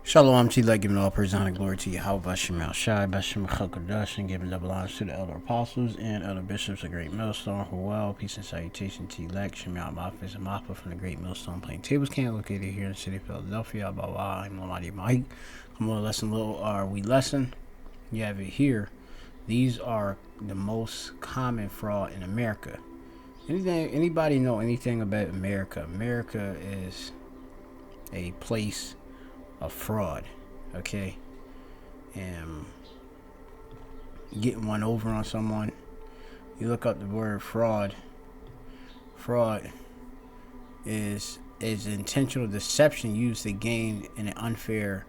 Shalom to you, like giving all praise, honor, glory to you. How Bashim Al Shai, Bashim Chakadash, and giving double honors to the elder apostles and elder bishops of Great Millstone. Well, peace and salutation to you, like Shemel Mafis and Mafa from the Great Millstone Plaintables camp located here in the city of Philadelphia. I'm Lamadi Mike. I'm on lesson little we lesson. You have it here. These are the most common fraud in America. Anybody know anything about America? America is a place of fraud, okay? And getting one over on someone. You look up the word fraud. Fraud is intentional deception used to gain an unfair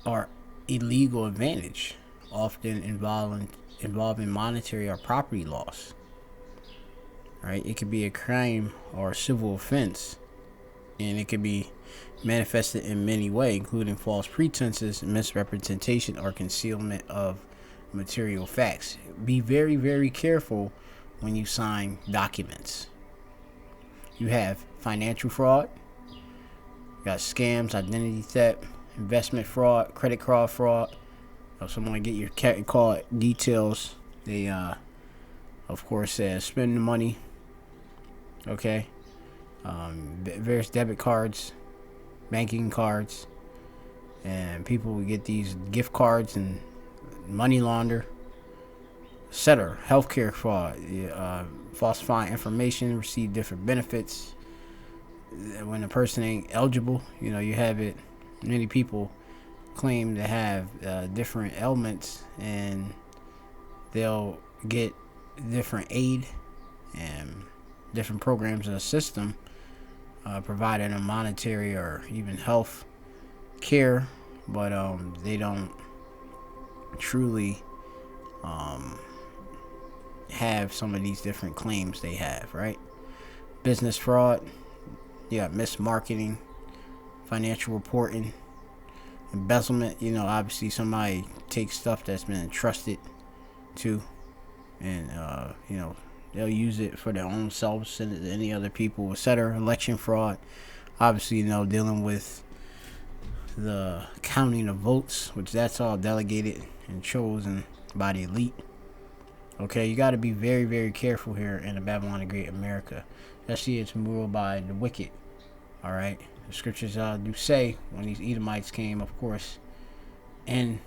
or illegal advantage, often involving monetary or property loss. Right? It could be a crime or a civil offense, and it could be manifested in many ways, including false pretenses, misrepresentation, or concealment of material facts. Be very, very careful when you sign documents. You have financial fraud, you got scams, identity theft, investment fraud, credit card fraud. If someone get your credit card details, they of course spend the money. Okay, various debit cards, banking cards, and people will get these gift cards and money launder, etc. Healthcare fraud, falsifying information, receive different benefits when a person ain't eligible. You have it. Many people claim to have different ailments, and they'll get different aid and different programs in the system, providing a monetary or even health care, but they don't truly have some of these different claims they have, right? Business fraud, you got mismarketing, financial reporting, embezzlement. Obviously somebody takes stuff that's been entrusted to, and they'll use it for their own selves, send it to any other people, etc. Election fraud, obviously, dealing with the counting of votes, which that's all delegated and chosen by the elite. Okay, you got to be very, very careful here in the Babylon the Great America. Especially it's ruled by the wicked. All right, the scriptures do say when these Edomites came, of course, and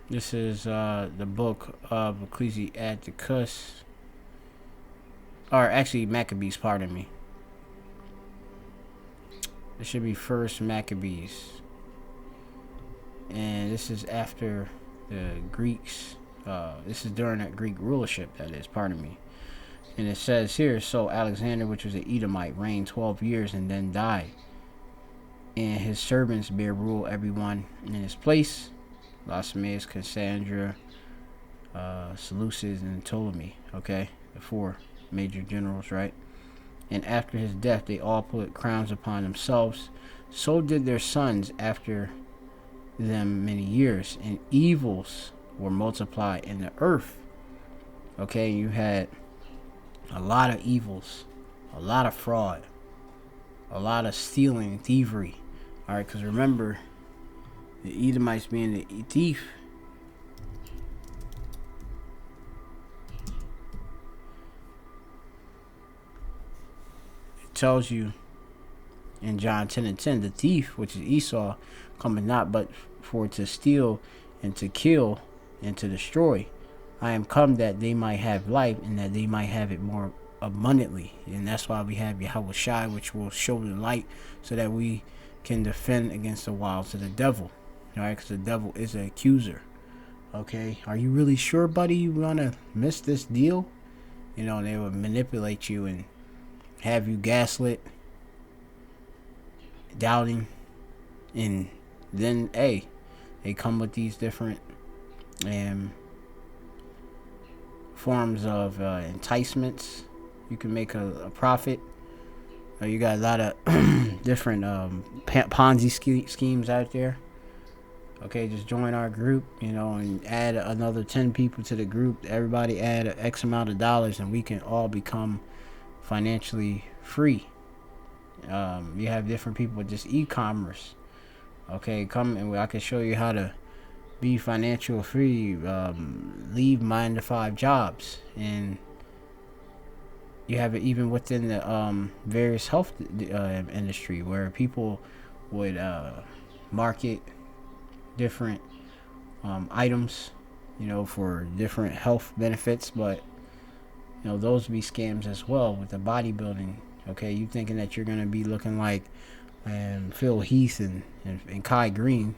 this is the book of Ecclesiasticus, or actually Maccabees, pardon me. It should be First Maccabees, and this is after the Greeks. This is during that Greek rulership, that is, pardon me. And it says here, so Alexander, which was an Edomite, reigned 12 years and then died, and his servants bare rule everyone in his place. Lysimaeus, Cassandra, Seleucus, and Ptolemy. Okay, the four major generals, right? And after his death, they all put crowns upon themselves. So did their sons after them many years, and evils were multiplied in the earth. Okay, you had a lot of evils, a lot of fraud, a lot of stealing, thievery. All right, because remember, the Edomites being the thief, it tells you in John 10:10, the thief, which is Esau, cometh not but for to steal and to kill and to destroy. I am come that they might have life, and that they might have it more abundantly. And that's why we have Yahweh Shai, which will show the light, so that we can defend against the wiles of the devil. Alright, because the devil is an accuser. Okay, are you really sure, buddy, you want to miss this deal? They will manipulate you and have you gaslit, doubting, and then, hey, they come with these different forms of enticements. You can make a profit. You got a lot of different Ponzi schemes out there. Okay, just join our group, and add another 10 people to the group. Everybody add an X amount of dollars, and we can all become financially free. You have different people with just e-commerce. Okay, come and I can show you how to be financial free, leave 9 to 5 jobs, and you have it even within the various health industry where people would market different items, for different health benefits, but those be scams as well with the bodybuilding. Okay, you thinking that you're gonna be looking like Phil Heath and Kai Green,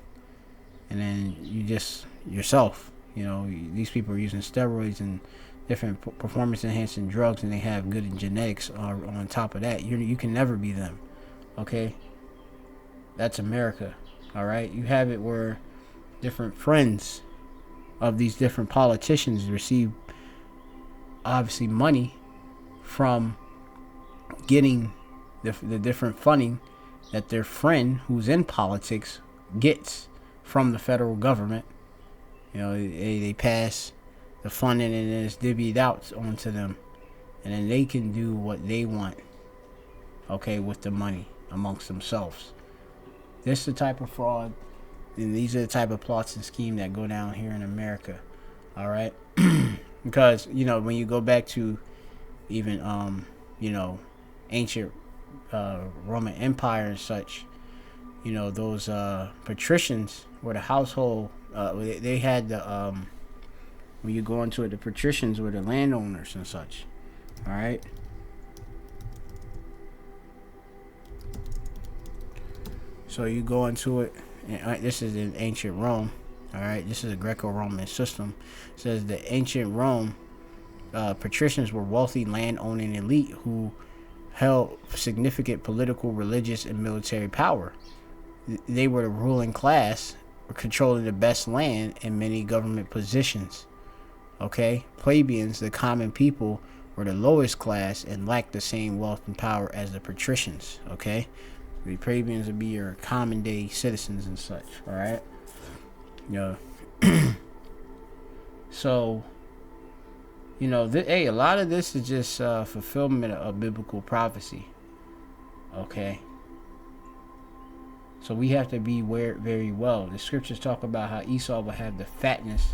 and then you just yourself. These people are using steroids and different performance enhancing drugs, and they have good genetics on top of that. You can never be them. Okay, that's America. All right, you have it where different friends of these different politicians receive obviously money from getting the different funding that their friend who's in politics gets from the federal government. They pass the funding and then it's divvied out onto them, and then they can do what they want, okay, with the money amongst themselves. This is the type of fraud, and these are the type of plots and scheme that go down here in America. All right, because when you go back to even ancient Roman Empire and such, those patricians were the household. They had the when you go into it, the patricians were the landowners and such. All right. So you go into it, and this is in ancient Rome. All right, this is a Greco-Roman system. It says the ancient Rome patricians were wealthy land-owning elite who held significant political, religious, and military power. They were the ruling class, controlling the best land and many government positions. Okay, plebeians, the common people, were the lowest class and lacked the same wealth and power as the patricians. Okay, the plebeians would be your common day citizens and such. All right, so a lot of this is just fulfillment of biblical prophecy. Okay, so we have to be aware very well. The scriptures talk about how Esau will have the fatness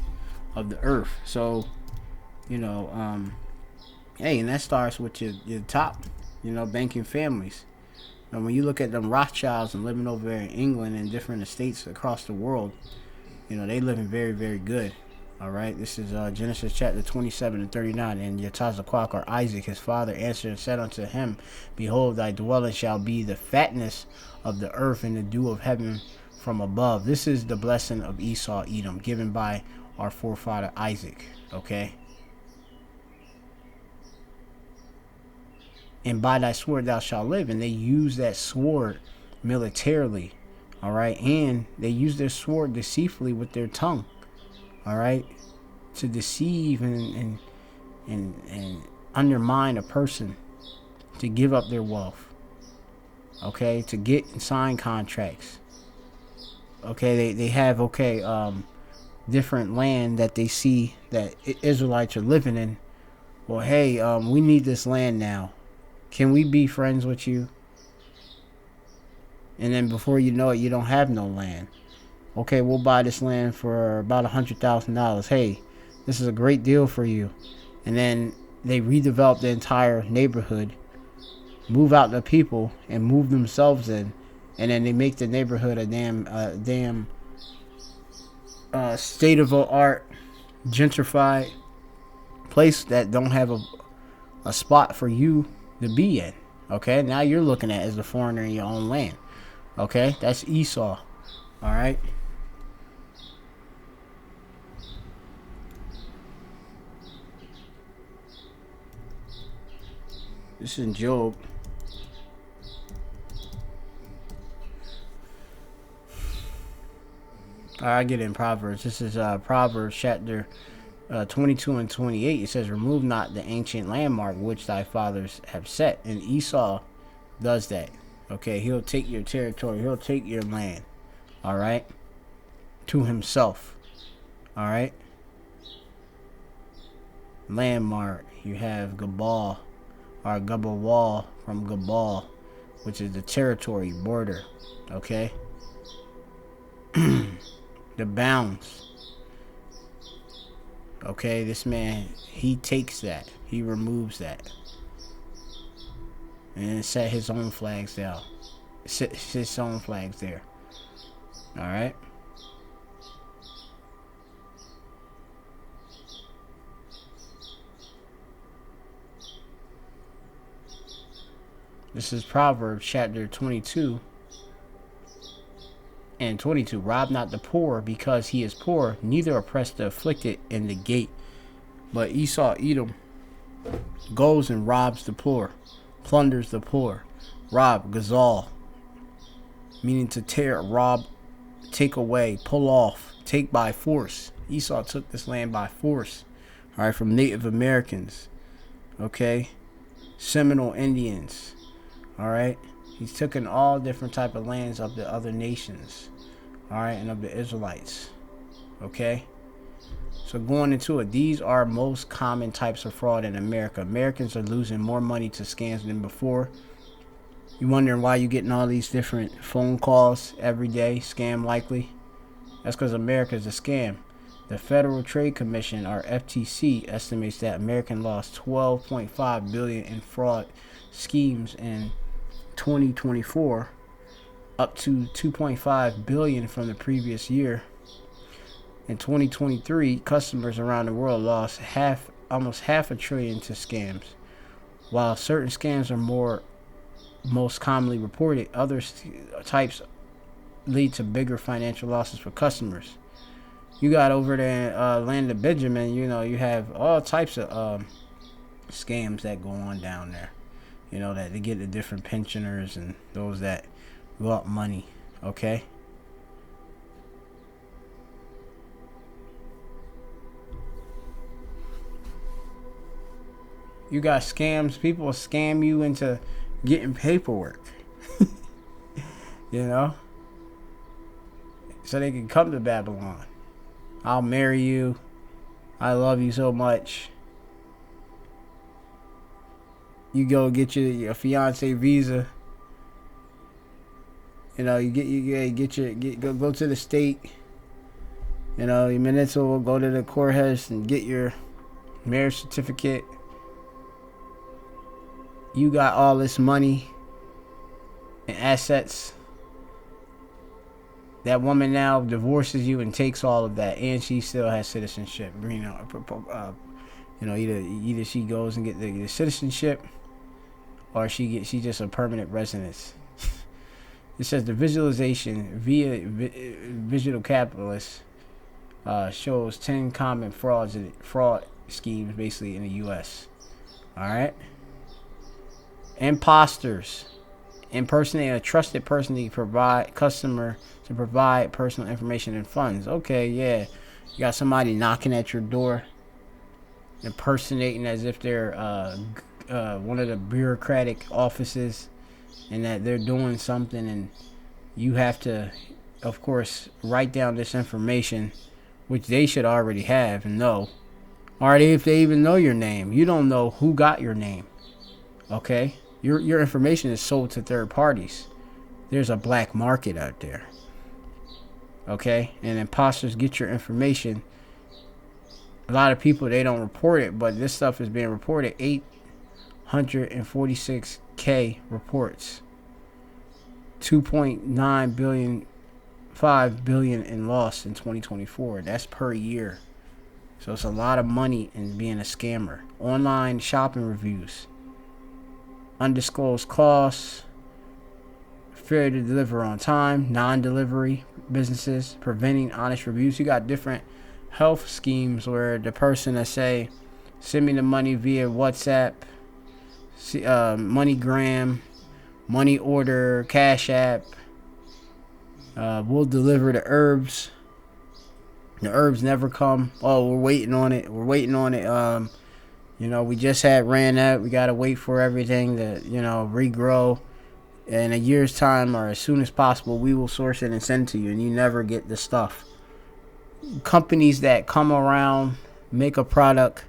of the earth. So and that starts with your top banking families. And when you look at them Rothschilds and living over there in England and different estates across the world, they living very, very good. All right, this is Genesis chapter 27 and 39. And Yatazaquak, or Isaac, his father, answered and said unto him, Behold, thy dwelling shall be the fatness of the earth and the dew of heaven from above. This is the blessing of Esau, Edom, given by our forefather Isaac. Okay. And by thy sword thou shalt live. And they use that sword militarily. All right. And they use their sword deceitfully with their tongue. All right. To deceive and undermine a person. To give up their wealth. Okay. To get and sign contracts. Okay. They have, different land that they see that Israelites are living in. Well, hey, we need this land now. Can we be friends with you? And then before you know it, you don't have no land. Okay, we'll buy this land for about $100,000. Hey, this is a great deal for you. And then they redevelop the entire neighborhood, move out the people, and move themselves in. And then they make the neighborhood a damn state of the art, gentrified place that don't have a spot for you to be in. Okay, now you're looking at as a foreigner in your own land. Okay, that's Esau. All right. This is in Job. I get it in Proverbs. This is Proverbs chapter 22 and 28. It says, remove not the ancient landmark which thy fathers have set. And Esau does that. Okay, he'll take your territory. He'll take your land. All right. to himself. All right. Landmark. You have Gabal, or Gabawal from Gabal, which is the territory border. Okay. The bounds. Okay, this man, he takes that, he removes that, and set his own flags down. Set his own flags there. All right. This is Proverbs chapter 22 and 22. Rob not the poor because he is poor, neither oppress the afflicted in the gate. But Esau, Edom, goes and robs the poor, plunders the poor. Rob, gazal, meaning to tear, rob, take away, pull off, take by force. Esau took this land by force. All right, from Native Americans. Okay, Seminole Indians. All right, he's taken all different type of lands of the other nations. All right, and of the Israelites. Okay. So going into it, these are most common types of fraud in America. Americans are losing more money to scams than before. You wondering why you getting all these different phone calls every day, scam likely? That's because America is a scam. The Federal Trade Commission, or FTC, estimates that American lost $12.5 billion in fraud schemes in 2024, up to $2.5 billion from the previous year. In 2023, customers around the world lost almost half a trillion to scams. While certain scams are most commonly reported, other types lead to bigger financial losses for customers. You got over there in land of Benjamin, you have all types of scams that go on down there. That they get the different pensioners and those that want money. Okay. You got scams. People scam you into getting paperwork. So they can come to Babylon. I'll marry you. I love you so much. You go get your fiance visa. You go to the state. Your minister will go to the courthouse and get your marriage certificate. You got all this money and assets. That woman now divorces you and takes all of that, and she still has citizenship. Either she goes and get the citizenship, or she just a permanent residence. It says the visualization via Digital Capitalist shows 10 common fraud schemes basically in the U.S. All right. Imposters impersonate a trusted person to provide personal information and funds. Okay, yeah. You got somebody knocking at your door, impersonating as if they're one of the bureaucratic offices, and that they're doing something, and you have to, of course, write down this information, which they should already have and know. Or if they even know your name, you don't know who got your name. Okay, your information is sold to third parties. There's a black market out there. Okay, and imposters get your information. A lot of people, they don't report it, but this stuff is being reported. 846K reports. 2.9 billion, 5 billion in loss in 2024. That's per year. So it's a lot of money in being a scammer. Online shopping reviews. Undisclosed costs. Failure to deliver on time. Non-delivery businesses. Preventing honest reviews. You got different health schemes where the person that say, send me the money via WhatsApp, MoneyGram, Money Order, Cash App. We'll deliver the herbs. The herbs never come. Oh, we're waiting on it. We just ran out. We got to wait for everything to, regrow. In a year's time or as soon as possible, we will source it and send it to you. And you never get the stuff. companies that come around, make a product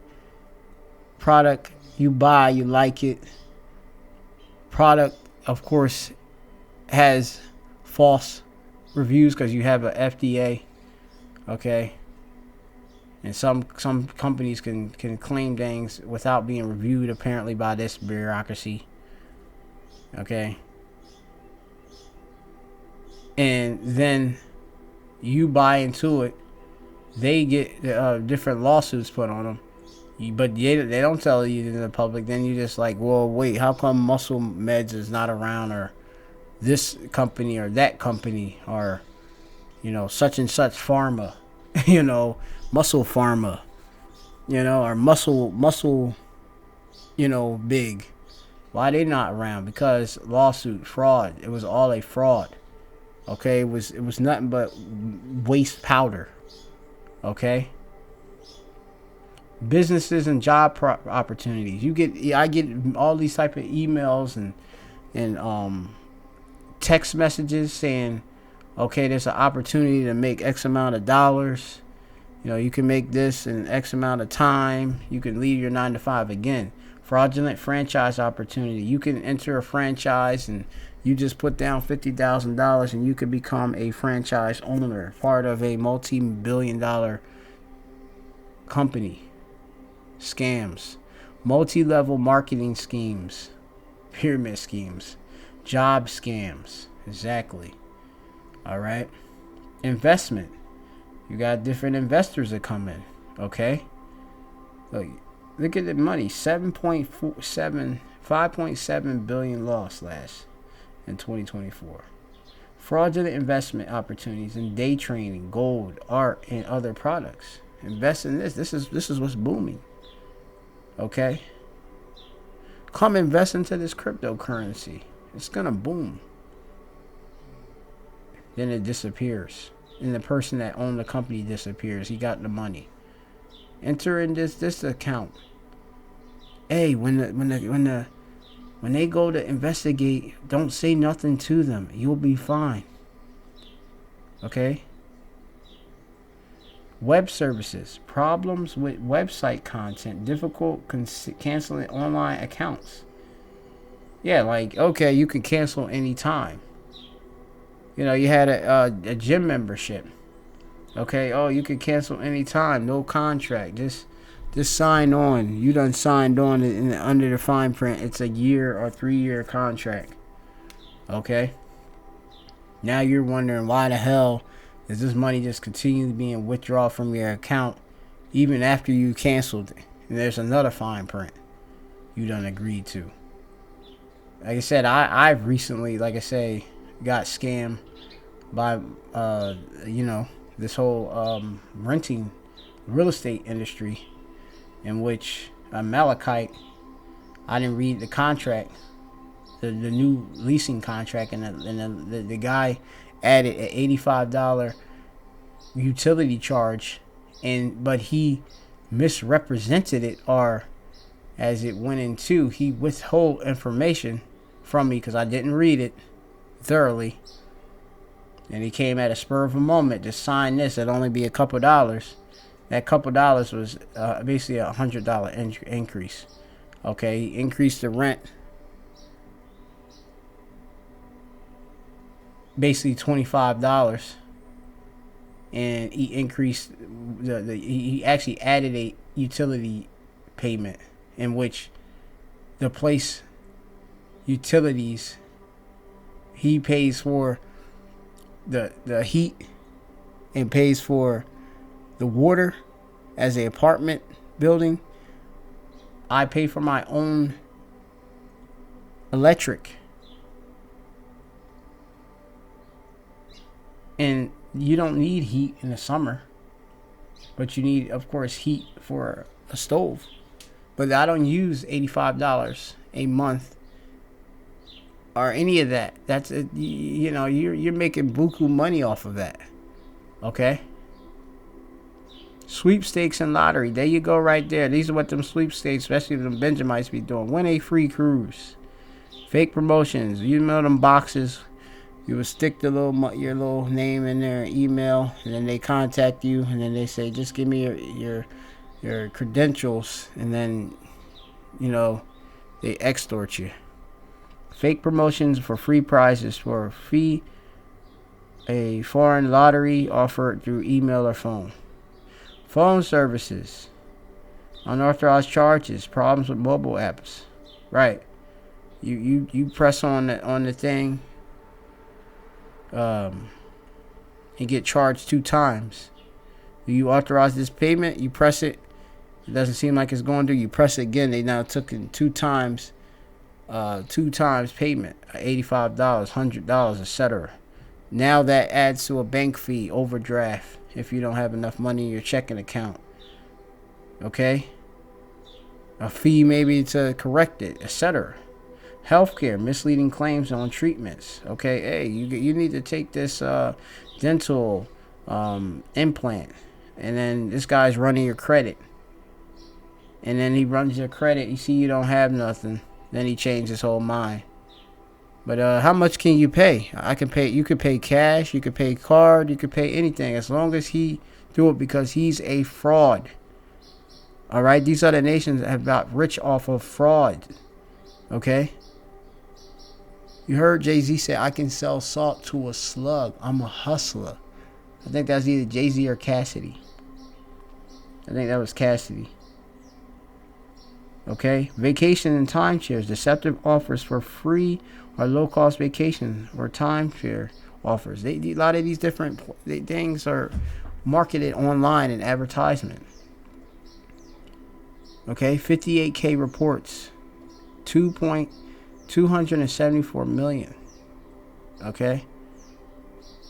you buy, you like it. Product, of course, has false reviews because you have a FDA, okay? And some companies can claim things without being reviewed, apparently, by this bureaucracy, okay? And then you buy into it, they get different lawsuits put on them. But they don't tell you to the public. Then you just like, well, wait, how come Muscle Meds is not around, or this company or that company, or, you know, such and such pharma, you know, Muscle Pharma, you know, or muscle, you know, big. Why they not around? Because lawsuit, fraud. It was all a fraud. Okay, it was nothing but waste powder. Okay. Businesses and job opportunities. I get all these type of emails and text messages saying, okay, there's an opportunity to make X amount of dollars. You know, you can make this in X amount of time. You can leave your 9 to 5 again. Fraudulent franchise opportunity. You can enter a franchise and you just put down $50,000 and you could become a franchise owner, part of a multi-billion-dollar company. Scams, multi-level marketing schemes, pyramid schemes, job scams. Exactly. All right. Investment. You got different investors that come in. Okay. Look at the money. 5.7 billion lost in 2024. Fraudulent investment opportunities in day trading, gold, art, and other products. Invest in this. This is what's booming. Okay? Come invest into this cryptocurrency. It's gonna boom. Then it disappears. And the person that owned the company disappears. He got the money. Enter in this account. Hey, when they go to investigate, don't say nothing to them. You'll be fine. Okay? Web services, problems with website content, difficult canceling online accounts. Yeah, like, okay, you can cancel anytime. You know, you had a gym membership. Okay, oh, you can cancel anytime, no contract. Just sign on. You done signed on under the fine print. It's a year or 3-year contract. Okay? Now you're wondering why the hell is this money just continually being withdrawn from your account even after you canceled it? And there's another fine print you done agreed to. Like I said, I've recently, like I say, got scammed by, this whole renting real estate industry, in which Malachite, I didn't read the contract, the new leasing contract, and the guy added an $85 utility charge, but he misrepresented it, or as it went into, he withheld information from me because I didn't read it thoroughly, and he came at a spur of a moment to sign this. It'd only be a couple dollars. That couple dollars was basically $100 increase. Okay, he increased the rent basically $25, and he increased he actually added a utility payment in which the place utilities, he pays for the heat and pays for the water as an apartment building. I pay for my own electric. And you don't need heat in the summer, but you need, of course, heat for a stove. But I don't use $85 a month or any of that. That's you're making buku money off of that. Okay? Sweepstakes and lottery. There you go, right there. These are what them sweepstakes, especially them Benjamites, be doing. Win a free cruise. Fake promotions. You know them boxes You would stick the your little name in their email, and then they contact you, and then they say, just give me your credentials, and then, you know, they extort you. Fake promotions for free prizes for a fee. A foreign lottery offered through email or phone. Phone services. Unauthorized charges. Problems with mobile apps. Right. You press on the thing. And get charged 2 times. Do you authorize this payment? You press it. It doesn't seem like it's going to. You press it again. They now took in 2 times. 2 times payment. $85, $100, etc. Now that adds to a bank fee, overdraft, if you don't have enough money in your checking account. Okay? A fee maybe to correct it, etc. Healthcare, misleading claims on treatments. Okay, hey, you need to take this dental implant. And then this guy's running your credit. And then he runs your credit. You see you don't have nothing. Then he changed his whole mind. But how much can you pay? I can pay. You could pay cash. You could pay card. You could pay anything, as long as he do it, because he's a fraud. All right. These other nations have got rich off of fraud. Okay. You heard Jay-Z say, "I can sell salt to a slug. I'm a hustler." I think that's either Jay-Z or Cassidy. I think that was Cassidy. Okay. Vacation and timeshares. Deceptive offers for free or low-cost vacation or timeshare offers. A lot of these different things are marketed online in advertisement. Okay, 58K reports, 274 million. Okay,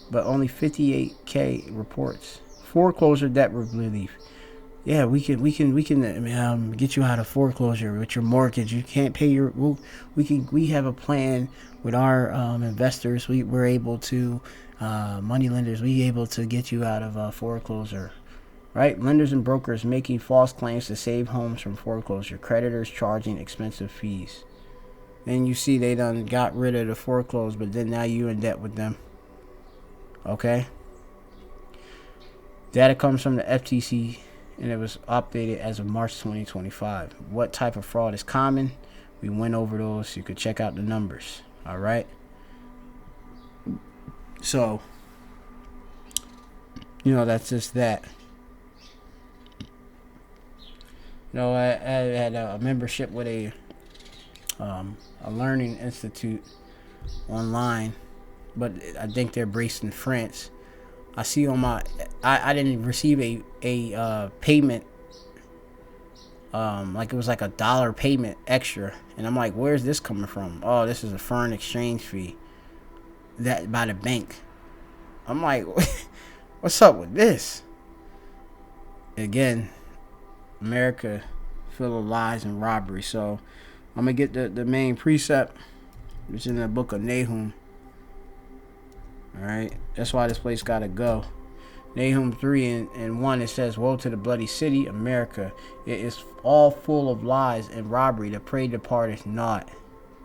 but only 58K reports. Foreclosure debt relief. Yeah, we can get you out of foreclosure with your mortgage. You can't pay your. We have a plan with our investors. We're able to, money lenders. We able to get you out of foreclosure, right? Lenders and brokers making false claims to save homes from foreclosure. Creditors charging expensive fees. Then you see they done got rid of the foreclosed, but then now you in debt with them. Okay. Data comes from the FTC. And it was updated as of March 2025. What type of fraud is common? We went over those. You could check out the numbers. All right. So, that's just that. I had a membership with a learning institute online, but I think they're based in France. I see on my, I didn't receive a payment, like it was like $1 payment extra, and I'm like, where's this coming from? Oh, this is a foreign exchange fee that by the bank. I'm like, what's up with this? Again, America full of lies and robbery. So I'm gonna get the main precept, which is in the book of Nahum. Alright, that's why this place gotta go. Nahum 3:1, it says, "Woe to the bloody city, America. It is all full of lies and robbery. The prey departeth not."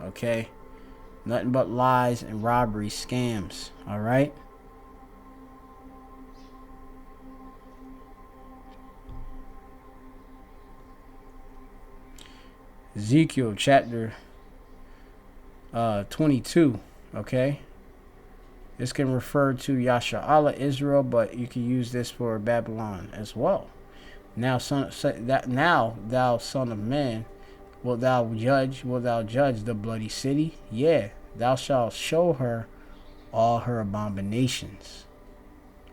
Okay? Nothing but lies and robbery, scams. Alright? Ezekiel chapter 22. Okay? This can refer to Yasha'Allah, Israel, but you can use this for Babylon as well. Now, thou son of man, wilt thou judge the bloody city? Yeah, thou shalt show her all her abominations.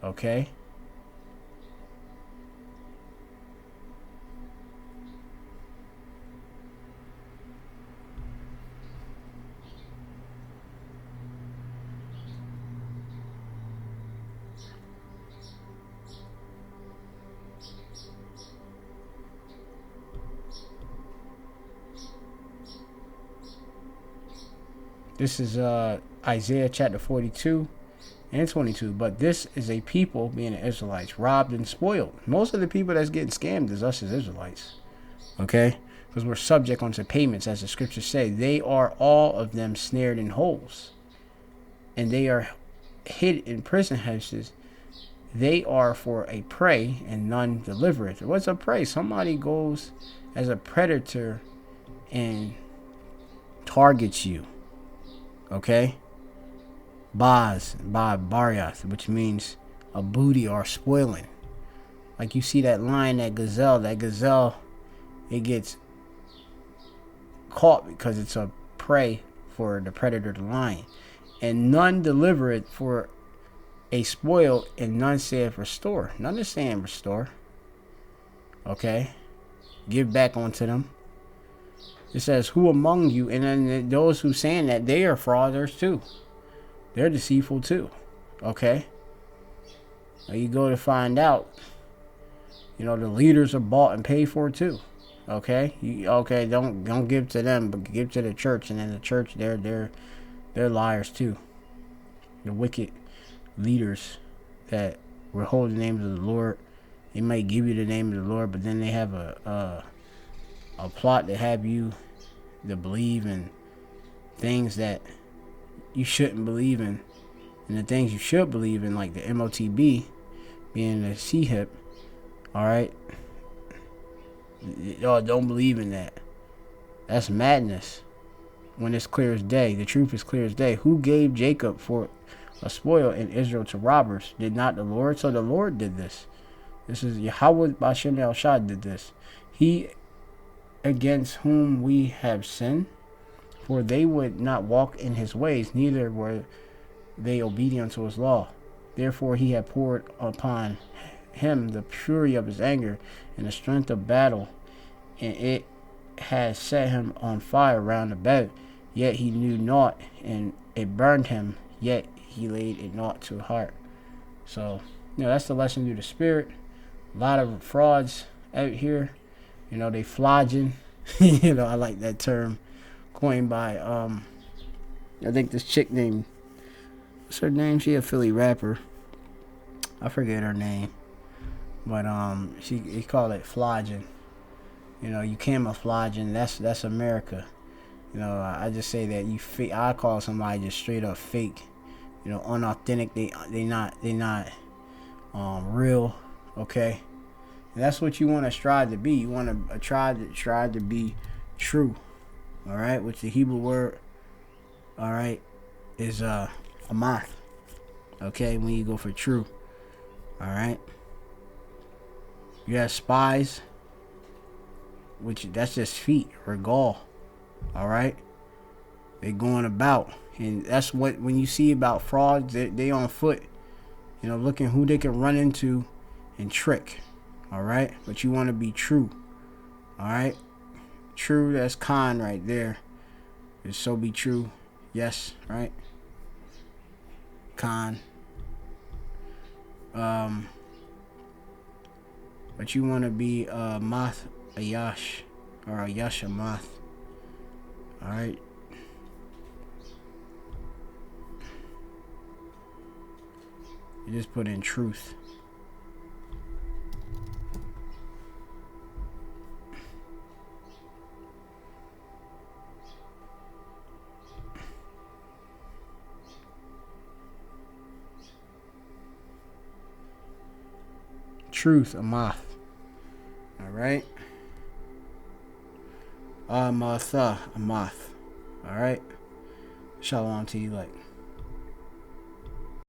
Okay? This is Isaiah chapter 42 and 22. But this is a people, being the Israelites, robbed and spoiled. Most of the people that's getting scammed is us as Israelites. Okay? Because we're subject unto payments, as the scriptures say. They are all of them snared in holes. and they are hid in prison houses. They are for a prey, and none delivereth. What's a prey? Somebody goes as a predator and targets you. Okay? Bariath, which means a booty or spoiling. Like you see that lion, that gazelle, it gets caught because it's a prey for the predator, the lion. And none deliver it for a spoil, and none saith restore. None is saying restore. Okay? Give back unto them. It says, who among you? And then those who saying that, they are fraudsters too. They're deceitful too. Okay? Now you go to find out, the leaders are bought and paid for too. Okay? Don't give to them, but give to the church. And then the church, they're liars too. The wicked leaders that withhold the name of the Lord. They might give you the name of the Lord, but then they have a plot to have you to believe in things that you shouldn't believe in, and the things you should believe in, like the MOTB being the C-hip. All right, y'all don't believe in that. That's madness. When it's clear as day, the truth is clear as day. Who gave Jacob for a spoil and Israel to robbers? Did not the Lord? So the Lord did this. This is Yahweh Bashem El Shad did this. He against whom we have sinned, for they would not walk in his ways, neither were they obedient to his law. Therefore he had poured upon him the fury of his anger and the strength of battle, and it has set him on fire round about. Yet he knew not, and it burned him, yet he laid it not to heart. So, that's the lesson through the Spirit. A lot of frauds out here. They flogging. I like that term coined by, I think this chick named, what's her name? She a Philly rapper. I forget her name. But, he called it flogging. You camouflaging. That's America. I just say that you fake. I call somebody just straight up fake. Unauthentic. They not real. Okay, and that's what you want to strive to be. You want to try to be true. All right, which the Hebrew word, all right, is amath. Okay, when you go for true. All right, you have spies, which that's just feet, regal. All right, they going about, and that's what when you see about frauds, they on foot, looking who they can run into and trick. All right, but you want to be true. All right, true. That's con right there. It's so be true. Yes, right. Con. But you want to be math ayash or ayash amath. All right. You just put in truth. Truth, amath. All right. Amatha, amath. All right. Shalom to you, like.